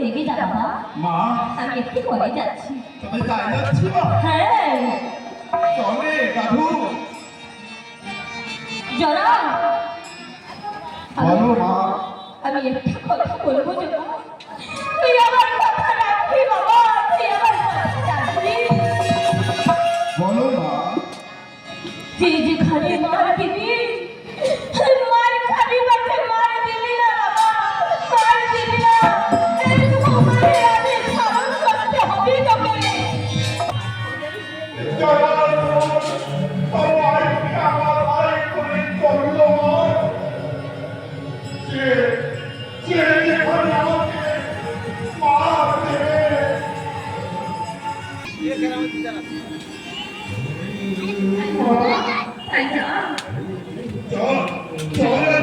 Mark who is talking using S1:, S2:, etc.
S1: রেগে যা বাবা।
S2: মা
S1: আমি একটু পরে যাচ্ছি।
S2: তুমি তাই যাচ্ছি মা?
S1: হ্যাঁ
S2: চলে দাদু।
S1: জরা
S2: বলো মা।
S1: আমি একটু কথা বলবো জরা। তুই আমার কথা রাখবি বাবা, তুই আমার কথা রাখবি।
S2: বলো মা।
S1: তুই যেখানে মার দিবি, মার খাবি বাকে মার দিবি না বাবা, মার দিবি না। এই তোমারে আমি স্মরণ করতে হবে তোকে।
S2: চল